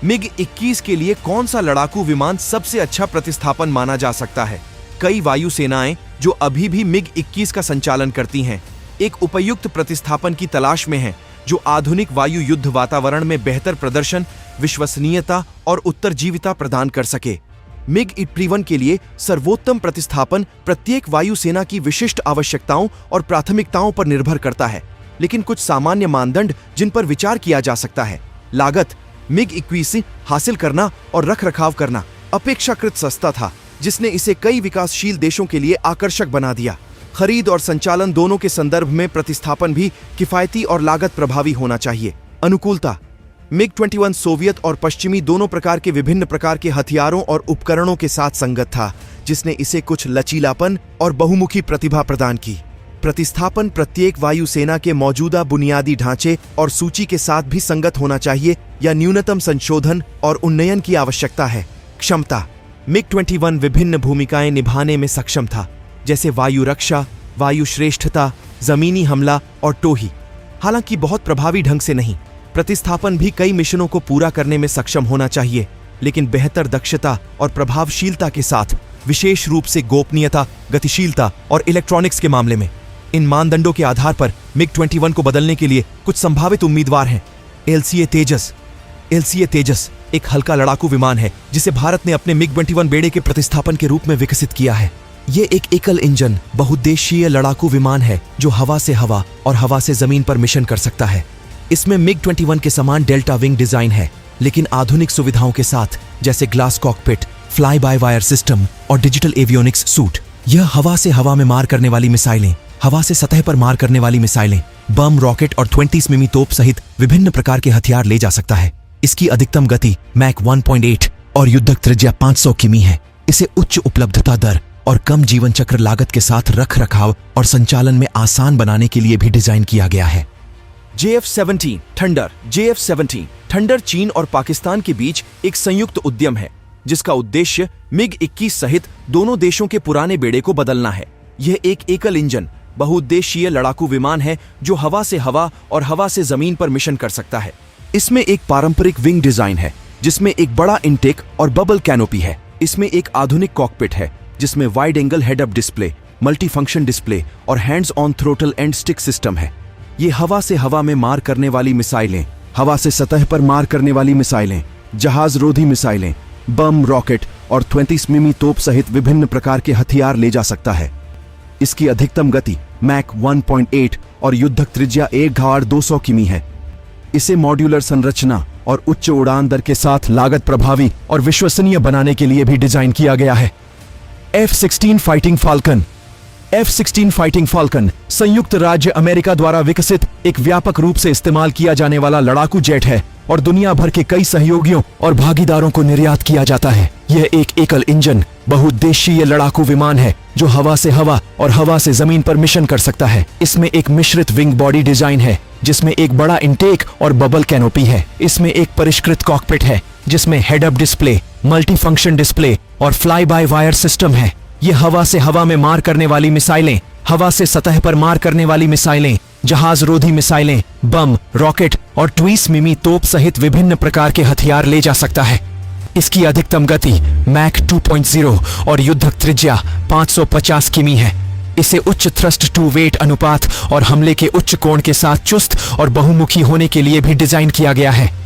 MiG-21 के लिए कौन सा लड़ाकू विमान सबसे अच्छा प्रतिस्थापन माना जा सकता है? कई वायु सेनाएं जो अभी भी MiG-21 का संचालन करती हैं, एक उपयुक्त प्रतिस्थापन की तलाश में हैं, जो आधुनिक वायु युद्ध वातावरण में बेहतर प्रदर्शन, विश्वसनीयता और उत्तरजीविता प्रदान कर सके। MiG-21 के लिए सर्वोत्तम प्रतिस्थापन प्रत्येक वायु सेना की विशिष्ट आवश्यकताओं और प्राथमिकताओं पर निर्भर करता है, लेकिन कुछ सामान्य मानदंड जिन पर विचार किया जा सकता है। लागत: MiG-21 हासिल करना और रखरखाव करना अपेक्षाकृत सस्ता था, जिसने इसे कई विकासशील देशों के लिए आकर्षक बना दिया। खरीद और संचालन दोनों के संदर्भ में प्रतिस्थापन भी किफायती और लागत प्रभावी होना चाहिए। अनुकूलता: MiG-21 सोवियत और पश्चिमी दोनों प्रकार के विभिन्न प्रकार के हथियारों और उपकरणों के साथ संगत था, जिसने इसे कुछ लचीलापन और बहुमुखी प्रतिभा प्रदान की। प्रतिस्थापन प्रत्येक वायु सेना के मौजूदा बुनियादी ढांचे और सूची के साथ भी संगत होना चाहिए या न्यूनतम संशोधन और उन्नयन की आवश्यकता है। क्षमता: MiG-21 विभिन्न भूमिकाएं निभाने में सक्षम था, जैसे वायु रक्षा, वायु श्रेष्ठता, जमीनी हमला और टोही, हालांकि बहुत प्रभावी ढंग से नहीं। प्रतिस्थापन भी कई मिशनों को पूरा करने में सक्षम होना चाहिए, लेकिन बेहतर दक्षता और प्रभावशीलता के साथ, विशेष रूप से गोपनीयता, गतिशीलता और इलेक्ट्रॉनिक्स के मामले में। इन मानदंडों के आधार पर MiG-21 को बदलने के लिए कुछ संभावित उम्मीदवार हैं। LCA तेजस: LCA तेजस एक हल्का लड़ाकू विमान है जिसे भारत ने अपने MiG-21 बेड़े के प्रतिस्थापन के रूप में विकसित किया है। ये एक एकल इंजन बहुउद्देशीय लड़ाकू विमान है जो हवा से हवा और हवा से जमीन पर मिशन कर सकता है। इसमें MiG-21 के समान डेल्टा विंग डिजाइन है, लेकिन आधुनिक सुविधाओं के साथ, जैसे glass cockpit, fly by wire system और डिजिटल एवियोनिक्स सूट। यह हवा से हवा में मार करने वाली मिसाइलें, हवा से सतह पर मार करने वाली मिसाइलें, बम, रॉकेट और 20 मिमी तोप सहित विभिन्न प्रकार के हथियार ले जा सकता है। इसकी अधिकतम गति मैक 1.8 और युद्धक त्रिज्या 500 किमी है। इसे उच्च उपलब्धता दर और कम जीवन चक्र लागत के साथ रख-रखाव और संचालन में आसान बनाने के लिए भी डिजाइन किया गया है। JF-17 थंडर: JF-17 थंडर चीन और पाकिस्तान के बीच एक संयुक्त उद्यम है, जिसका उद्देश्य MiG-21 सहित दोनों देशों के पुराने बेड़े को बदलना है। यह एक एकल इंजन बहुउद्देशीय लड़ाकू विमान है जो हवा से हवा और हवा से जमीन पर मिशन कर सकता है। इसमें एक पारंपरिक विंग डिजाइन है, जिसमें एक बड़ा इनटेक और बबल कैनोपी है। इसमें एक आधुनिक कॉकपिट है, जिसमें wide angle head up display, multi function display और hands on throttle and stick system है। ये हवा से हवा में मार करने वाली मिसाइलें, हवा से सतह पर मार करने वाली मिसाइलें, जहाज रोधी मिसाइलें, बम, रॉकेट और 20 मिमी तोप सहित विभिन्न प्रकार के हथियार ले जा सकता है। इसकी अधिकतम गति मैक 1.8 और युद्धक त्रिज्या 1200 किमी है। इसे मॉड्यूलर संरचना और उच्च उड़ान दर के साथ लागत प्रभावी और विश्वसनीय बनाने के लिए भी डिजाइन किया गया है। F-16 fighting falcon: F-16 fighting falcon संयुक्त राज्य अमेरिका द्वारा विकसित एक व्यापक रूप से इस्तेमाल किया जाने वाला लड़ाकू जेट है और दुनिया भर के कई सहयोगियों और भागीदारों को निर्यात किया जाता है। यह एक एकल इंजन बहुउद्देशीय लड़ाकू विमान है जो हवा से हवा और हवा से जमीन पर मिशन कर सकता है। इसमें एक मिश्रित विंग बॉडी डिजाइन है, जिसमें एक बड़ा इंटेक और बबल कैनोपी है। इसमें एक परिष्कृत कॉकपिट है, जिसमें head up display, multi function display और फ्लाई बाय वायर सिस्टम है। यह हवा से हवा में मार करने वाली मिसाइलें, हवा से सतह पर मार करने वाली मिसाइलें, जहाज रोधी मिसाइलें, बम, रॉकेट और 20 मिमी तोप सहित विभिन्न प्रकार के हथियार ले जा सकता है। इसकी अधिकतम गति मैक 2.0 और युद्धक त्रिज्या 550 किमी है। इसे उच्च थ्रस्ट टू वेट अनुपात और हमले के उच्च कोण के साथ चुस्त और बहुमुखी होने के लिए भी डिजाइन किया गया है।